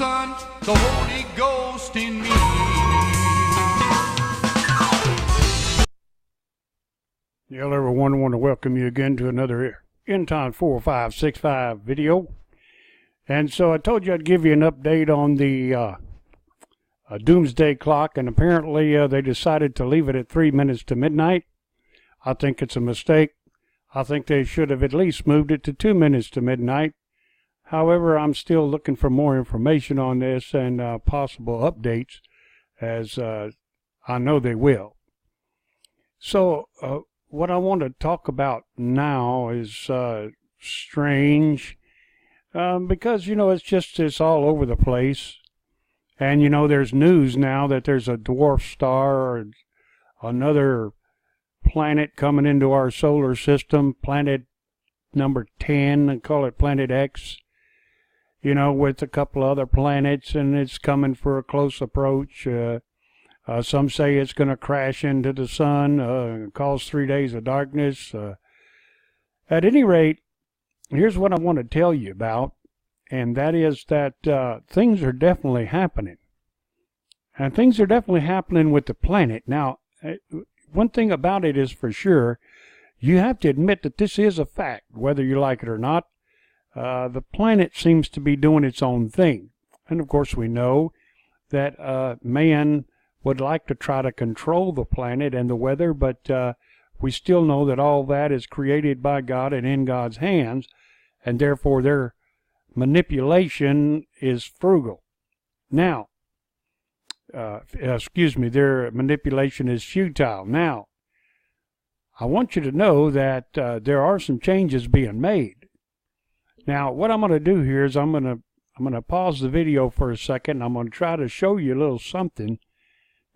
Son, the Holy Ghost in me. Hello everyone, I want to welcome you again to another End-Time 4565 video. And so I told you I'd give you an update on the doomsday clock, and apparently they decided to leave it at 3 minutes to midnight. I think it's a mistake. I think they should have at least moved it to 2 minutes to midnight. However, I'm still looking for more information on this and possible updates, as I know they will. So what I want to talk about now is strange, because, you know, it's all over the place. And, you know, there's news now that there's a dwarf star or another planet coming into our solar system, planet number 10, and call it Planet X, you know, with a couple other planets, and it's coming for a close approach. Some say it's going to crash into the sun, cause 3 days of darkness. At any rate, here's what I want to tell you about, and that is that things are definitely happening. And things are definitely happening with the planet. Now, one thing about it is for sure, you have to admit that this is a fact, whether you like it or not. The planet seems to be doing its own thing. And of course we know that man would like to try to control the planet and the weather, but we still know that all that is created by God and in God's hands, and therefore their manipulation is frugal. Now, their manipulation is futile. Now, I want you to know that there are some changes being made. Now, what I'm going to do here is I'm going to pause the video for a second. I'm going to try to show you a little something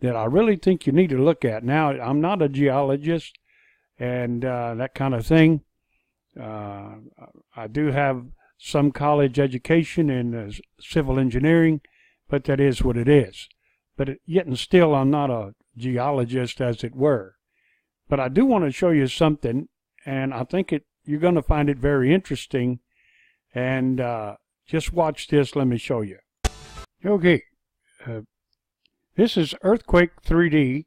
that I really think you need to look at. Now, I'm not a geologist and that kind of thing. I do have some college education in civil engineering, but that is what it is. But yet and still, I'm not a geologist, as it were. But I do want to show you something, and I think you're going to find it very interesting. And just watch this. Let me show you. Okay. This is Earthquake 3D,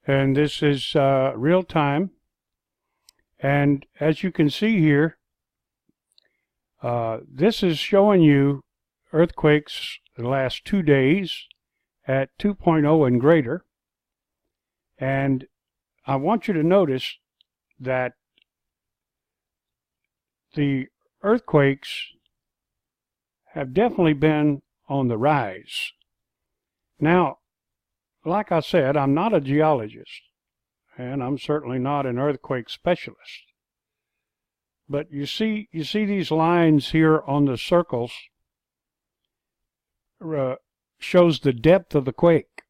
and this is real time. And as you can see here, this is showing you earthquakes the last 2 days at 2.0 and greater. And I want you to notice that the earthquakes have definitely been on the rise. Now, like I said, I'm not a geologist, and I'm certainly not an earthquake specialist. But you see these lines here on the circles shows the depth of the quake.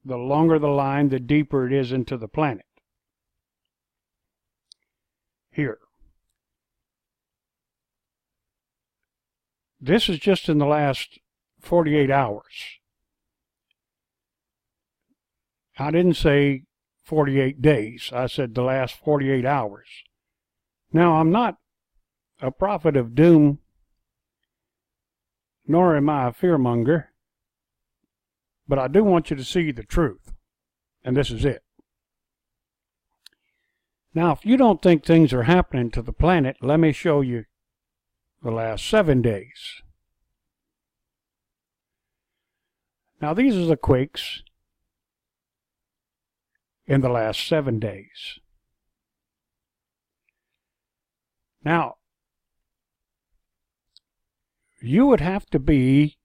The longer the line, the deeper it is into the planet. Here. This is just in the last 48 hours. I didn't say 48 days. I said the last 48 hours. Now, I'm not a prophet of doom, nor am I a fearmonger, but I do want you to see the truth, and this is it. Now, if you don't think things are happening to the planet, let me show you the last 7 days. Now, these are the quakes in the last 7 days. Now, you would have to be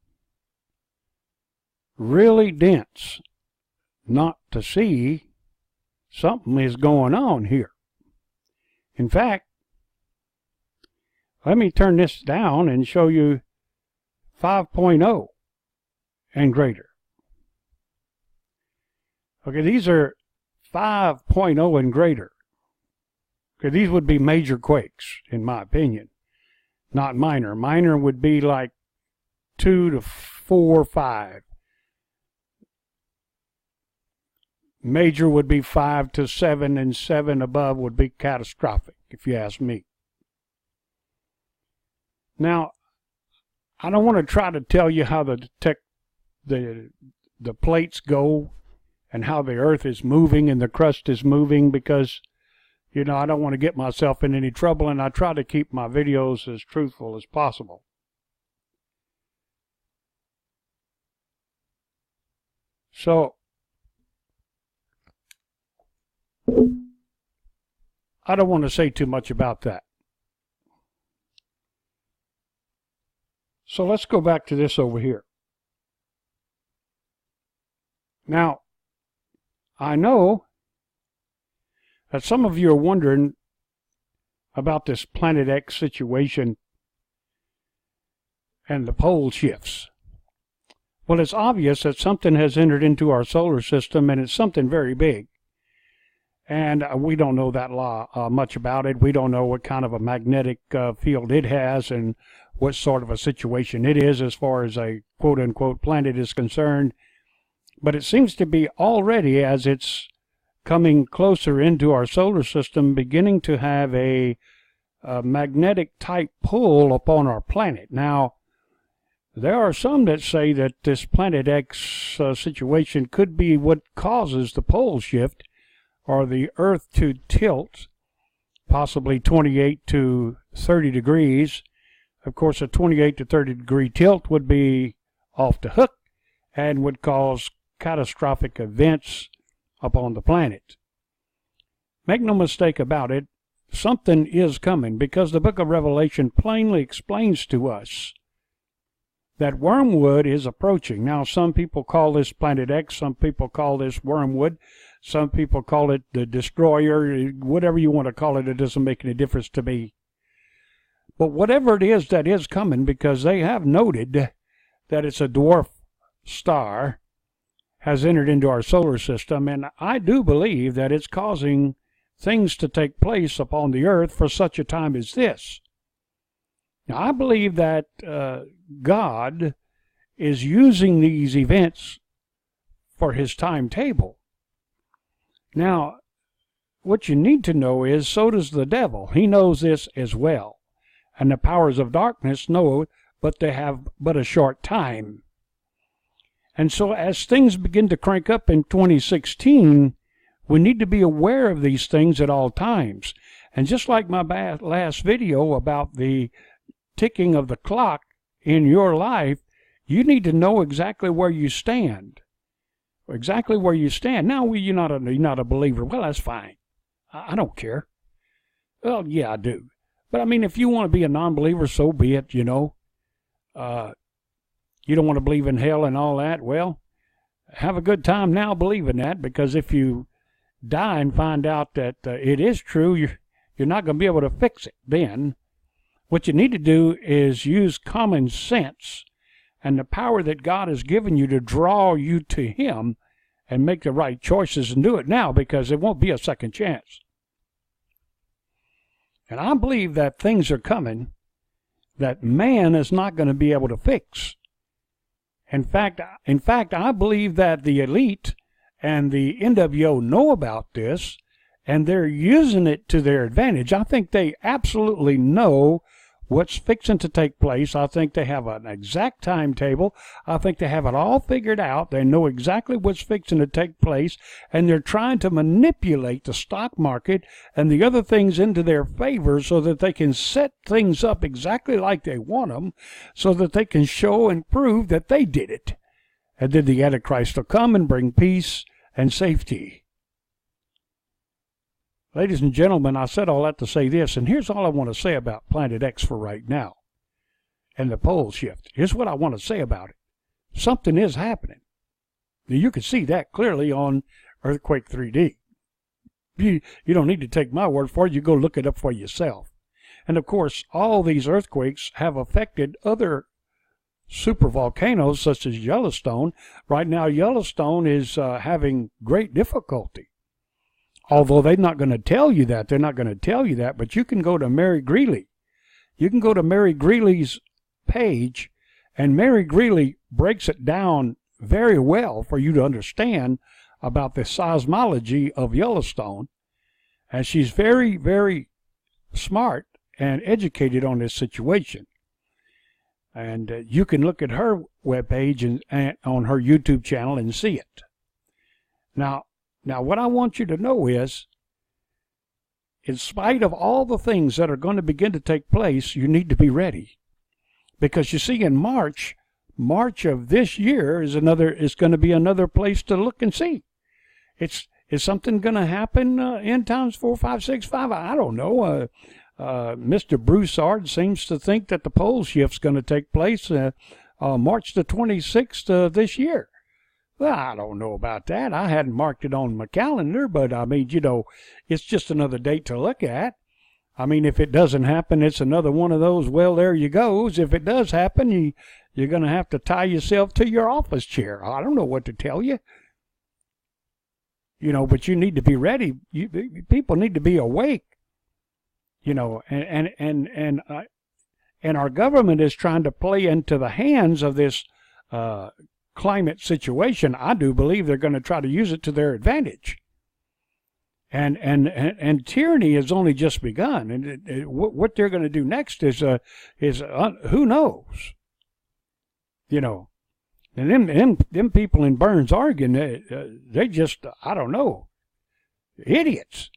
really dense not to see something is going on here. In fact, let me turn this down and show you 5.0 and greater. Okay, these are 5.0 and greater. Okay, these would be major quakes, in my opinion, not minor. Minor would be like 2 to 4, 5. Major would be 5 to 7, and 7 above would be catastrophic, if you ask me. Now, I don't want to try to tell you how the plates go and how the earth is moving and the crust is moving, because, you know, I don't want to get myself in any trouble, and I try to keep my videos as truthful as possible. So, I don't want to say too much about that. So let's go back to this over here. Now, I know that some of you are wondering about this Planet X situation and the pole shifts. Well, it's obvious that something has entered into our solar system, and it's something very big. And we don't know that much about it. We don't know what kind of a magnetic field it has and what sort of a situation it is as far as a quote-unquote planet is concerned. But it seems to be already, as it's coming closer into our solar system, beginning to have a magnetic type pull upon our planet. Now, there are some that say that this Planet X situation could be what causes the pole shift, or the Earth to tilt, possibly 28 to 30 degrees. Of course, a 28 to 30 degree tilt would be off the hook and would cause catastrophic events upon the planet. Make no mistake about it, something is coming, because the book of Revelation plainly explains to us that wormwood is approaching. Now, some people call this Planet X, some people call this wormwood, some people call it the destroyer, whatever you want to call it, it doesn't make any difference to me. But whatever it is that is coming, because they have noted that it's a dwarf star, has entered into our solar system, and I do believe that it's causing things to take place upon the earth for such a time as this. Now, I believe that God is using these events for his timetable. Now, what you need to know is, so does the devil. He knows this as well. And the powers of darkness know, but they have but a short time. And so as things begin to crank up in 2016, we need to be aware of these things at all times. And just like my last video about the ticking of the clock in your life, you need to know exactly where you stand. Exactly where you stand. Now, you're not a believer. Well, that's fine. I don't care. Well, yeah, I do. But, I mean, if you want to be a non-believer, so be it, you know. You don't want to believe in hell and all that. Well, have a good time now believing that, because if you die and find out that it is true, you're not going to be able to fix it then. What you need to do is use common sense and the power that God has given you to draw you to him and make the right choices, and do it now, because there won't be a second chance. And I believe that things are coming that man is not going to be able to fix. In fact, I believe that the elite and the NWO know about this, and they're using it to their advantage. I think they absolutely know what's fixing to take place. I think they have an exact timetable. I think they have it all figured out. They know exactly what's fixing to take place, and they're trying to manipulate the stock market and the other things into their favor so that they can set things up exactly like they want them, so that they can show and prove that they did it. And then the Antichrist will come and bring peace and safety. Ladies and gentlemen, I said all that to say this, and here's all I want to say about Planet X for right now and the pole shift. Here's what I want to say about it. Something is happening. Now, you can see that clearly on Earthquake 3D. You don't need to take my word for it. You go look it up for yourself. And, of course, all these earthquakes have affected other supervolcanoes such as Yellowstone. Right now, Yellowstone is having great difficulty. Although they're not going to tell you that. They're not going to tell you that. But you can go to Mary Greeley. You can go to Mary Greeley's page, and Mary Greeley breaks it down very well for you to understand about the seismology of Yellowstone. And she's very, very smart and educated on this situation. And you can look at her webpage and on her YouTube channel and see it. Now, what I want you to know is, in spite of all the things that are going to begin to take place, you need to be ready. Because you see, in March of this year is going to be another place to look and see. Is something going to happen in times 4, 5, 6, 5? I don't know. Mr. Broussard seems to think that the pole shift's going to take place March the 26th this year. Well, I don't know about that. I hadn't marked it on my calendar, but I mean, it's just another date to look at. I mean, if it doesn't happen, it's another one of those, well, there you goes. If it does happen, you're going to have to tie yourself to your office chair. I don't know what to tell you. But you need to be ready. People need to be awake. And our government is trying to play into the hands of this climate situation. I do believe they're going to try to use it to their advantage. And tyranny has only just begun. And what they're going to do next is who knows? And them people in Burns, Oregon, they just, I don't know, idiots.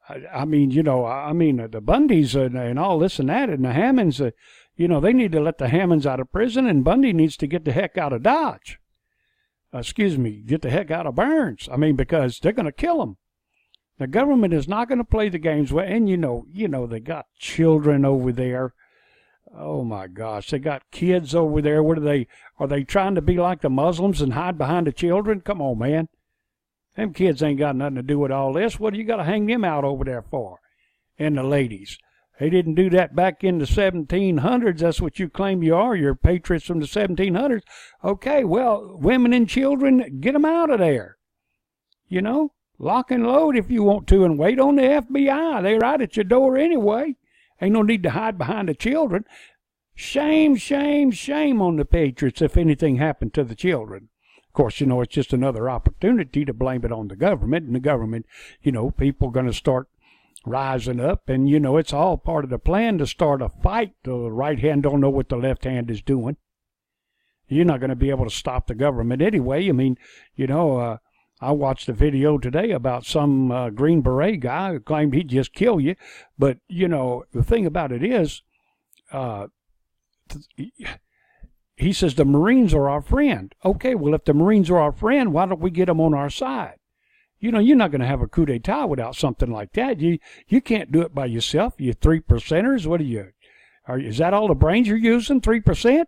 I mean, the Bundys and all this and that, and the Hammonds, they need to let the Hammonds out of prison, and Bundy needs to get the heck out of Dodge. Get the heck out of Burns. I mean, because they're going to kill them. The government is not going to play the games. And they got children over there. Oh my gosh, they got kids over there. What are they trying to be like the Muslims and hide behind the children? Come on, man. Them kids ain't got nothing to do with all this. What do you got to hang them out over there for? And the ladies. They didn't do that back in the 1700s. That's what you claim you are. You're patriots from the 1700s. Okay, well, women and children, get them out of there. Lock and load if you want to and wait on the FBI. They're right at your door anyway. Ain't no need to hide behind the children. Shame, shame, shame on the patriots if anything happened to the children. Of course, it's just another opportunity to blame it on the government. And the government, people are going to start rising up. And, it's all part of the plan to start a fight. The right hand don't know what the left hand is doing. You're not going to be able to stop the government anyway. I mean, I watched a video today about some Green Beret guy who claimed he'd just kill you. But, the thing about it is, he says the Marines are our friend. Okay, well, if the Marines are our friend, why don't we get them on our side? You're not going to have a coup d'etat without something like that. You can't do it by yourself. You 3%ers. What are you? Is that all the brains you're using, 3%?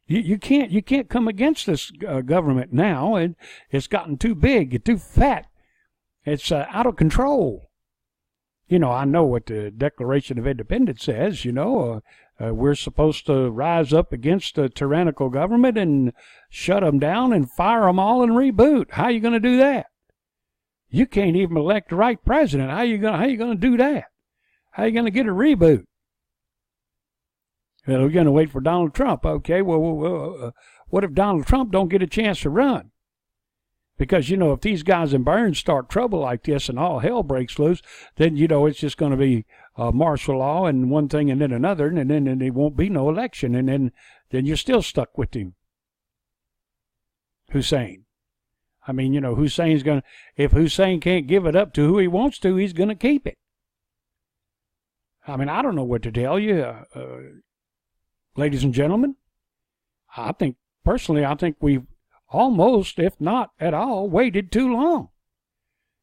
You can't come against this government now. It's gotten too big, too fat. It's out of control. I know what the Declaration of Independence says. We're supposed to rise up against a tyrannical government and shut them down and fire them all and reboot. How are you going to do that? You can't even elect the right president. How you going to do that? How are you going to get a reboot? Well, we're going to wait for Donald Trump. Okay, well, what if Donald Trump don't get a chance to run? Because, if these guys in Burns start trouble like this and all hell breaks loose, then, it's just going to be martial law and one thing and then another, and then there won't be no election, and then you're still stuck with him. Hussein. I mean, Hussein's going to, if Hussein can't give it up to who he wants to, he's going to keep it. I mean, I don't know what to tell you. Ladies and gentlemen, I think we've almost, if not at all, waited too long.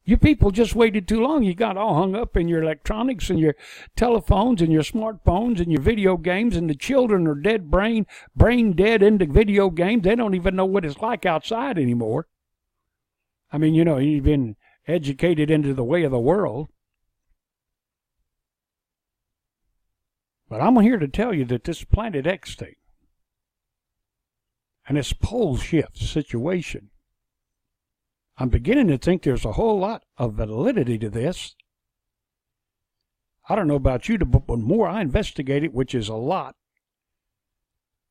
You people just waited too long. You got all hung up in your electronics and your telephones and your smartphones and your video games, and the children are dead brain dead into video games. They don't even know what it's like outside anymore. I mean, you've been educated into the way of the world. But I'm here to tell you that this Planet X thing and this pole shift situation, I'm beginning to think there's a whole lot of validity to this. I don't know about you, but the more I investigate it, which is a lot,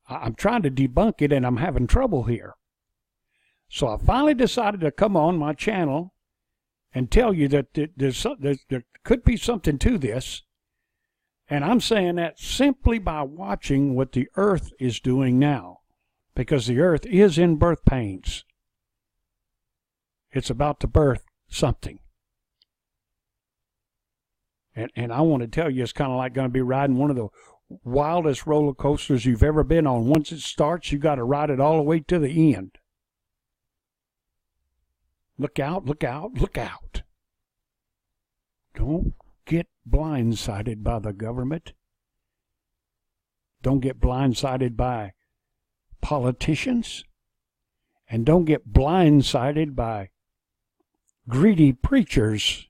I'm trying to debunk it, and I'm having trouble here. So I finally decided to come on my channel and tell you that there could be something to this. And I'm saying that simply by watching what the earth is doing now, because the earth is in birth pains. It's about to birth something. And I want to tell you, it's kind of like going to be riding one of the wildest roller coasters you've ever been on. Once it starts, you got to ride it all the way to the end. Look out, look out, look out. Don't get blindsided by the government. Don't get blindsided by politicians. And don't get blindsided by greedy preachers.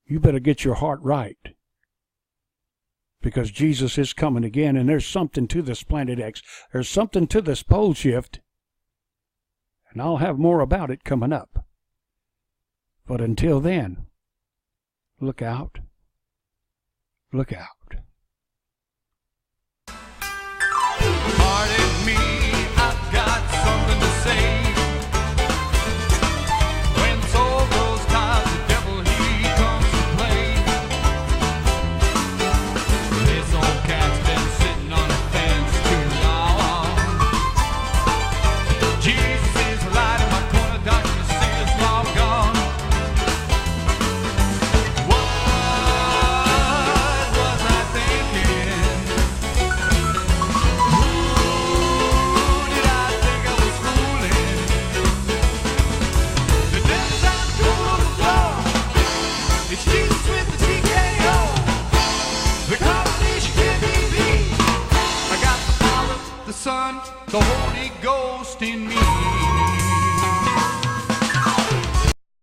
You better get your heart right. Because Jesus is coming again, and there's something to this Planet X. There's something to this pole shift. And I'll have more about it coming up. But until then, look out. Look out. Pardon me, I've got something to say. When soul goes tired, the devil he comes to play. This old cat's been sitting on the fence too long. Jesus is the light in my corner, darkness is long gone. What was I thinking? It's Jesus with the TKO. The combination can't be beat. I got the Father, the Son, the Holy Ghost in me.